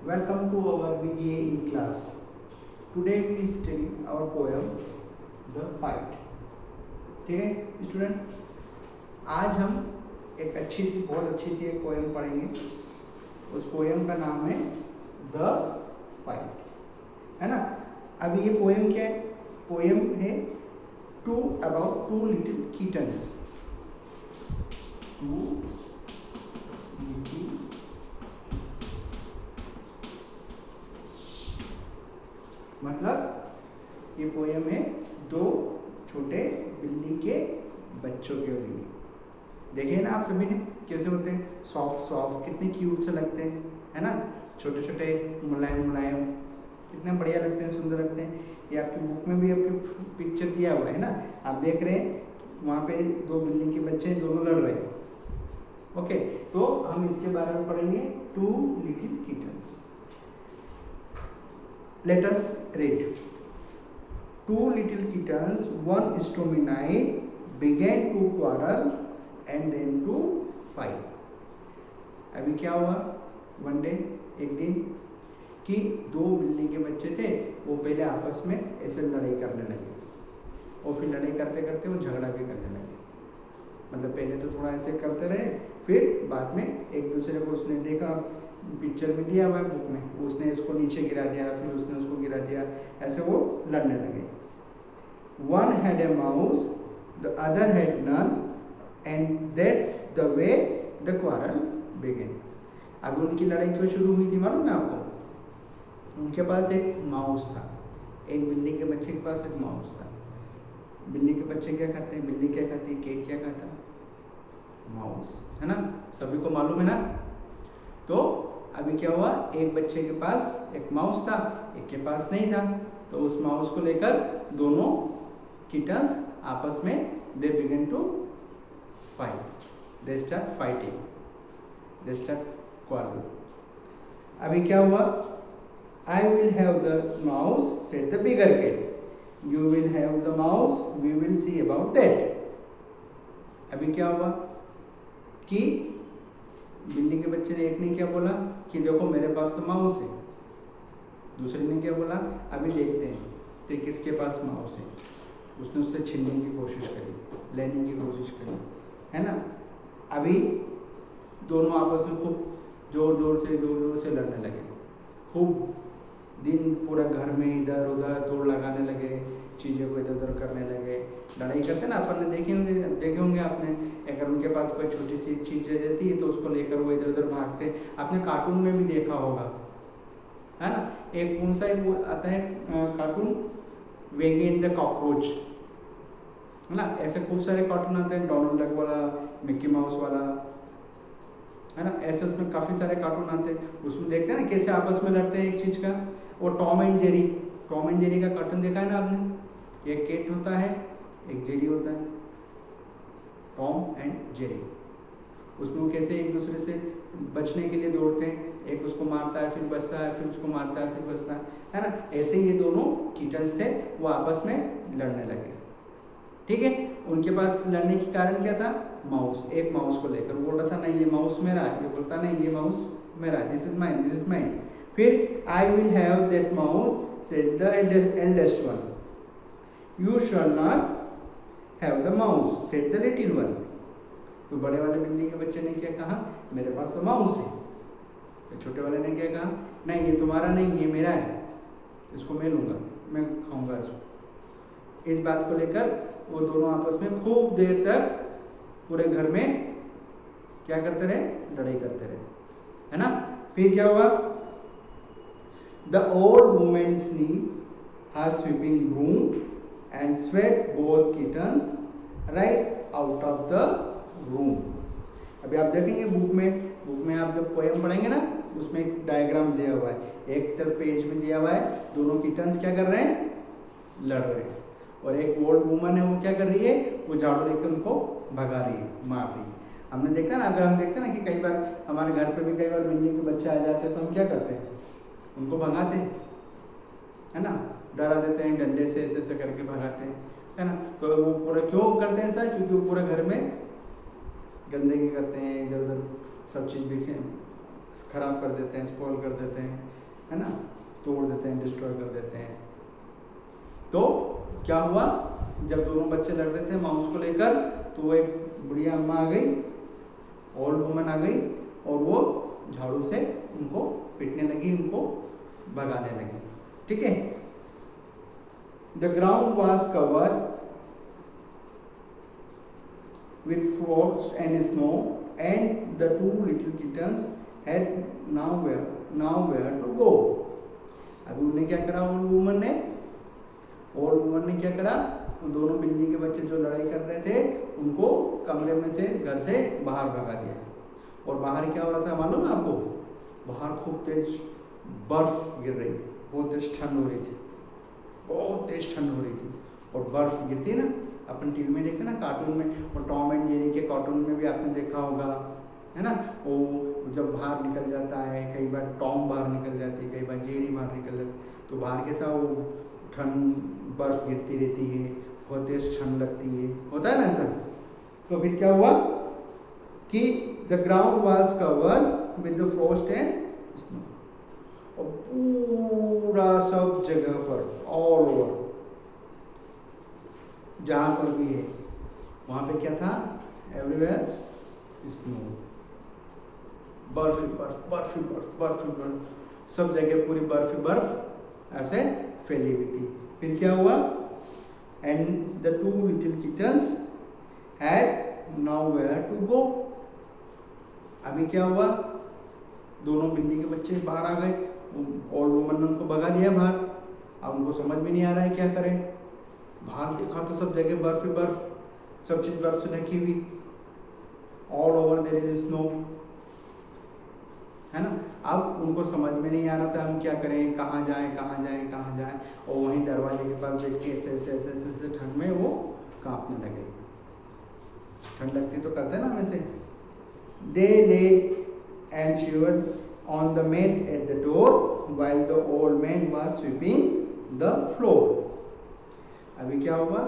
Welcome to our VGAE class. Today we study our poem The Fight. ठीक है student, आज हम एक बहुत अच्छी सी एक पोएम पढ़ेंगे। उस पोएम का नाम है द फाइट, है ना। अभी ये पोएम क्या है? पोएम है about two little kittens. Two little मतलब ये पोएम है दो छोटे बिल्ली के बच्चों के लिए। देखिए ना आप सभी ने कैसे होते हैं, सॉफ्ट सॉफ्ट, कितने क्यूट से लगते हैं, है ना। छोटे छोटे मुलायम मुलायम, कितने बढ़िया लगते हैं, सुंदर लगते हैं। ये आपकी बुक में भी आपकी पिक्चर दिया हुआ है ना, आप देख रहे हैं। वहाँ पे दो बिल्ली के बच्चे दोनों लड़ रहे हैं। ओके, तो हम इसके बारे में पढ़ेंगे, two little kittens. Let us read. Two little kittens one stormy night began to quarrel and then to fight. अभी क्या हुआ? वन डे, एक दिन, कि दो बिल्ली के बच्चे थे, वो पहले आपस में ऐसे लड़ाई करने लगे और फिर लड़ाई करते करते वो झगड़ा भी करने लगे। मतलब पहले तो थोड़ा ऐसे करते रहे, फिर बाद में एक दूसरे को उसने देखा, पिक्चर में दिया हुआ है बुक में, उसने इसको नीचे गिरा दिया, फिर उसने उसको गिरा दिया, ऐसे वो लड़ने लगे। One had a mouse, the other had none, and that's the way the quarrel began. अब उनकी लड़ाई क्यों शुरू हुई थी मालूम है आपको? उनके पास एक माउस था, एक बिल्ली के बच्चे के पास एक माउस था। बिल्ली के बच्चे क्या खाते हैं, बिल्ली क्या खाती है, केक क्या खाता है, माउस, है ना, सभी को मालूम है ना। तो अभी क्या हुआ, एक बच्चे के पास एक माउस था, एक के पास नहीं था। तो उस माउस को लेकर दोनों किटन्स आपस में they began to fight, they start fighting, they start quarrel. अभी क्या हुआ, I will have the mouse said the bigger cat, you will have the mouse, we will see about that. अभी क्या हुआ कि बिल्ली के बच्चे ने, एक ने क्या बोला कि देखो मेरे पास तो माउस है, दूसरे ने क्या बोला, अभी देखते हैं कि किसके पास माउस है। उसने उससे छीनने की कोशिश करी, लेने की कोशिश करी, है ना। अभी दोनों आपस में खूब जोर जोर से लड़ने लगे। खूब दिन पूरा घर में इधर उधर दौड़ लगाने लगे, चीज़ों को इधर उधर करने लगे। लड़ाई करते ना, अपन ने देखे होंगे आपने, अगर उनके पास कोई छोटी सी चीज़ रह जाती है तो उसको लेकर वो इधर उधर भागते। आपने कार्टून में भी देखा होगा, है ना। एक कौन सा वो आता है कार्टून, वेगी एंड द कॉकरोच, है ना। ऐसे खूब सारे कार्टून आते हैं, डोनाल्ड डक वाला, मिक्की माउस वाला, है ना। ऐसे उसमें काफ़ी सारे कार्टून आते हैं, उसमें देखते हैं ना कैसे आपस में लड़ते हैं एक चीज़ का। वो टॉम एंड जेरी का कार्टून देखा है ना आपने। एक केट होता है, एक जेरी होता है, टॉम एंड जेरी। उसमें वो कैसे एक दूसरे से बचने के लिए दौड़ते हैं, एक उसको मारता है फिर बचता है, फिर उसको मारता है फिर बचता है ना। ऐसे ये दोनों किटन्स थे, वो आपस में लड़ने लगे। ठीक है, उनके पास लड़ने के कारण क्या था, माउस। एक माउस को लेकर बोल रहा था नहीं ये माउस मेरा है, ये बोलता नहीं ये माउस मेरा है, this is mine, this is mine. फिर I will have that mouse said the eldest one, you shall not have the mouse said the little one. तो बड़े वाले बिल्ली के बच्चे ने क्या कहा, मेरे पास तो माउस है। तो छोटे वाले ने क्या कहा, नहीं ये तुम्हारा नहीं, ये मेरा है, इसको मैं लूँगा, मैं खाऊंगा इसको। इस बात को लेकर वो दोनों आपस में खूब देर तक पूरे घर में क्या करते रहे, लड़ाई करते रहे, है ना। फिर क्या हुआ, the old women sweep her sweeping room and swept both kitten right out of the room. अभी आप देखेंगे बुक में आप जब पोएम पढ़ेंगे ना, उसमें एक डायग्राम दिया हुआ है, एक तरफ पेज में दिया हुआ है, दोनों किटन्स क्या कर रहे हैं, लड़ रहे हैं, और एक ओल्ड वुमन है वो क्या कर रही है, वो झाड़ू लेकर उनको भगा रही है, मार रही है। हमने देखा ना, अगर हम देखते हैं ना कि कई बार हमारे घर पे भी कई बार बिल्ली के बच्चे आ जाते हैं तो हम क्या करते हैं, उनको भगाते हैं, है ना, डरा देते हैं, डंडे से ऐसे करके भगाते हैं, है ना। तो वो पूरा क्यों करते हैं ऐसा, क्योंकि वो पूरे घर में गंदगी करते हैं, इधर उधर सब चीज़ खराब कर देते हैं, स्पॉइल कर देते हैं, है ना, तोड़ देते हैं, डिस्ट्रॉय कर देते हैं। तो क्या हुआ, जब दोनों बच्चे लड़ रहे थे माउस को लेकर, तो वो एक बुढ़िया अम्मा आ गई, ओल्ड वुमन आ गई, और वो झाड़ू से उनको पीटने लगी, उनको भगाने लगी। ठीक है। The ground was covered with frost and snow, and the two little kittens had nowhere to go. अभी उन्हें क्या करा, ओल्ड वुमन ने क्या करा, उन दोनों बिल्ली के बच्चे जो लड़ाई कर रहे थे उनको कमरे में से, घर से बाहर भगा दिया। और बाहर क्या हो रहा था मालूम है आपको, बाहर खूब तेज बर्फ गिर रही थी, बहुत तेज ठंड हो रही थी, बहुत तेज ठंड हो रही थी। और बर्फ गिरती है ना, अपन टीवी में देखते ना, कार्टून में, और टॉम एंड जेरी के कार्टून में भी आपने देखा होगा, है ना, वो जब बाहर निकल जाता है, कई बार टॉम बाहर निकल जाती है, कई बार जेरी बाहर निकल जाती है, तो बाहर कैसा वो ठंड बर्फ गिरती रहती है, बहुत तेज ठंड लगती है, होता है ना ऐसा। तो फिर क्या हुआ कि the ground was covered with the Frost and snow, और पूरा सब जगह पर, ऑल ओवर, जहां पर भी है वहां पे क्या था, एवरीवेयर स्नो, बर्फ ही बर्फ, बर्फ ही बर्फ, बर्फ ही बर्फ, सब जगह पूरी बर्फ ही बर्फ ऐसे फैली हुई थी। फिर क्या हुआ, and the two little kittens had nowhere to go. अभी क्या हुआ, दोनों बिल्ली के बच्चे बाहर आ गए, ओल्ड वुमन ने उनको भगा दिया बाहर। अब उनको समझ में नहीं आ रहा है क्या करें, बाहर देखा तो सब जगह बर्फ ही बर्फ, सब चीज बर्फ से ढकी हुई, all over there is snow, है ना। अब उनको समझ में नहीं आ रहा था हम क्या करें, कहाँ जाएं, कहाँ जाएं, कहाँ जाएं, और वहीं दरवाजे के पास देख के ऐसे ऐसे ऐसे ऐसे ठंड में वो कांपने लगे। ठंड लगती तो करते ना वैसे। They lay and shivered on the mat at the door while the old man was sweeping the floor. अभी क्या हुआ,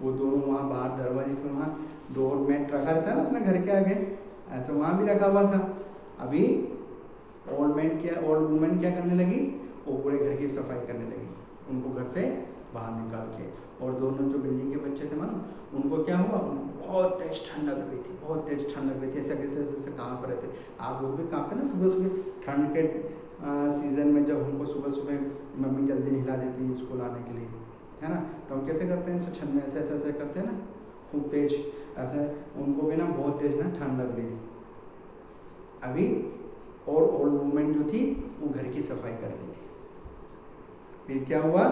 वो दोनों वहाँ बाहर दरवाजे पे, वहाँ डोर मैट रखा रहता है ना अपने घर के आगे, ऐसा वहाँ भी रखा हुआ था। अभी ओल्ड वुमन क्या करने लगी, वो पूरे घर की सफाई करने लगी, उनको घर से बाहर निकाल के। और दोनों जो बिल्ली के बच्चे थे मानो, उनको क्या हुआ, उनको बहुत तेज ठंड लग रही थी, बहुत तेज ठंड लग रही थी, ऐसा कैसे ऐसे कांप रहे थे। आप लोग भी कांपते ना सुबह सुबह ठंड के सीजन में, जब हमको सुबह सुबह मम्मी जल्दी हिला देती है स्कूल आने के लिए, है ना, तो हम कैसे करते हैं, ऐसे ठंड में ऐसे ऐसे ऐसे करते हैं ना, खूब तेज ऐसे। उनको भी ना बहुत तेज ना ठंड लग रही थी अभी, और ओल्ड वुमन जो थी वो घर की सफाई कर रही थी। फिर क्या हुआ,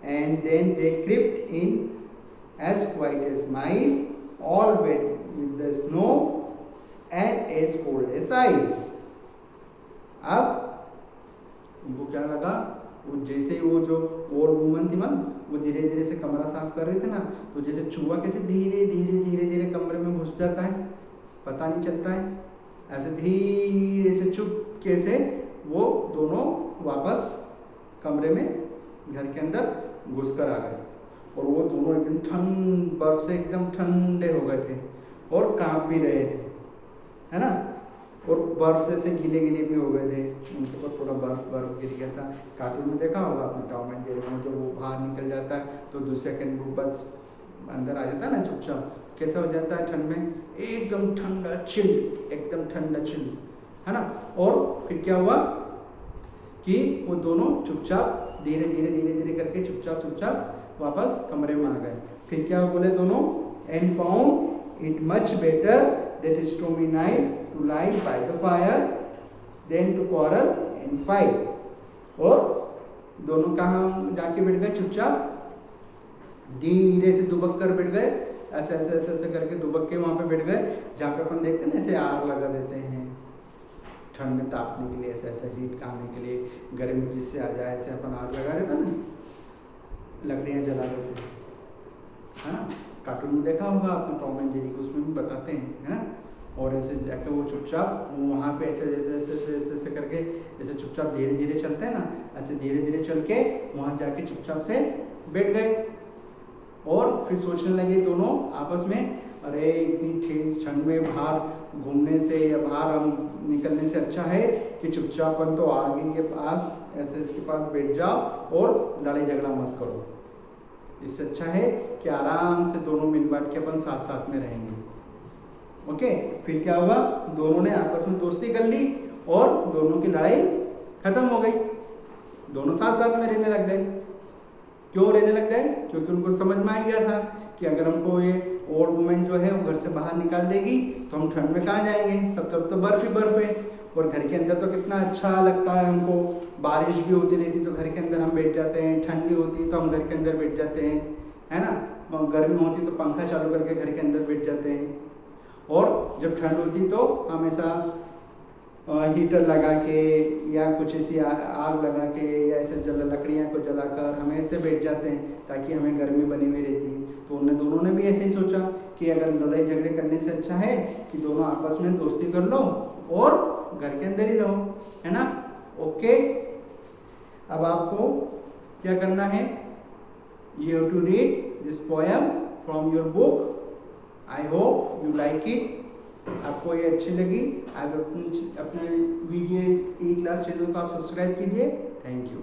and then they crept in as quiet as mice, all wet with the snow and as cold as ice. अब उनको क्या लगा, वो जैसे ही वो जो ओल्ड वुमन थी मन, वो धीरे धीरे से कमरा साफ कर रहे थे ना, तो जैसे चूहा कैसे धीरे धीरे धीरे धीरे कमरे में घुस जाता है, पता नहीं चलता है, ऐसे धीरे से चुपके से वो दोनों वापस कमरे में, घर के अंदर घुसकर आ गए। और वो दोनों एकदम ठंड, बर्फ से एकदम ठंडे हो गए थे और कांप भी रहे थे, है ना, और बर्फ से गीले गीले भी हो गए थे, उनके ऊपर पूरा बर्फ गिर गया था। कार्टून में देखा होगा आपने, टॉम एंड जेरी में, जब वो बाहर निकल जाता है तो दूसरे सेकंड वो बस अंदर आ जाता है ना चुपचाप, कैसा हो जाता है ठंड में, एकदम ठंडा चिल, एकदम ठंडा चिल, है ना। और फिर क्या हुआ कि वो दोनों चुपचाप धीरे धीरे धीरे धीरे करके चुपचाप चुपचाप वापस कमरे में आ गए। फिर क्या बोले दोनों, and found it much better that stormy night to lie by the fire than to quarrel and fight। और दोनों कहाँ जाके बैठ गए, चुपचाप धीरे से दुबक कर बैठ गए, ऐसे ऐसे ऐसे ऐसे करके दुबक के वहां पे बैठ गए, जहाँ पे अपन देखते हैं ना ऐसे आग लगा देते हैं ठंड में तापने के लिए, ऐसे ऐसे हीट आने के लिए, गर्मी जिससे आ जाए ऐसे अपन आग लगा देते ना, लकड़ियाँ जला देते हैं, है ना। कार्टून में देखा होगा आपने टॉम एंड जेरी को, उसमें भी बताते हैं, है ना। और ऐसे जाके वो चुपचाप वहाँ पे ऐसे ऐसे ऐसे ऐसे ऐसे करके ऐसे चुपचाप धीरे धीरे चलते हैं ना, ऐसे धीरे धीरे चल के वहाँ जाके चुपचाप से बैठ गए। और फिर सोचने लगे दोनों आपस में, अरे इतनी तेज ठंड में बाहर घूमने से या बाहर हम निकलने से अच्छा है कि चुपचापन तो आगे के पास ऐसे इसके पास बैठ जाओ और लड़ाई झगड़ा मत करो। इससे अच्छा है कि आराम से दोनों मिल बांट के अपन साथ साथ में रहेंगे। ओके, फिर क्या हुआ, दोनों ने आपस में दोस्ती कर ली और दोनों की लड़ाई खत्म हो गई, दोनों साथ साथ में रहने लग गए। क्यों रहने लग गए? क्योंकि उनको समझ में आ गया था कि अगर हमको ये ओल्ड वुमेन जो है वो घर से बाहर निकाल देगी तो हम ठंड में कहाँ जाएंगे, सब तरफ तो बर्फ ही बर्फ है, और घर के अंदर तो कितना अच्छा लगता है हमको, बारिश भी होती रहती तो घर के अंदर हम बैठ जाते हैं, ठंडी होती तो हम घर के अंदर बैठ जाते हैं, है ना, गर्मी होती तो पंखा चालू करके घर के अंदर बैठ जाते हैं, और जब ठंड होती तो हमेशा हीटर लगा के या कुछ ऐसी आग लगा के या ऐसे लकड़ियाँ को जलाकर हम ऐसे बैठ जाते हैं ताकि हमें गर्मी बनी हुई रहती है। तो उन दोनों ने भी ऐसे ही सोचा कि अगर लड़ाई झगड़े करने से अच्छा है कि दोनों आपस में दोस्ती कर लो और घर के अंदर ही रहो, है ना। ओके, अब आपको क्या करना है, you have to read this poem from your book. I hope you like it. आपको ये अच्छी लगी, आप अपने वीडियो ई क्लास चैनल को आप सब्सक्राइब कीजिए। Thank you.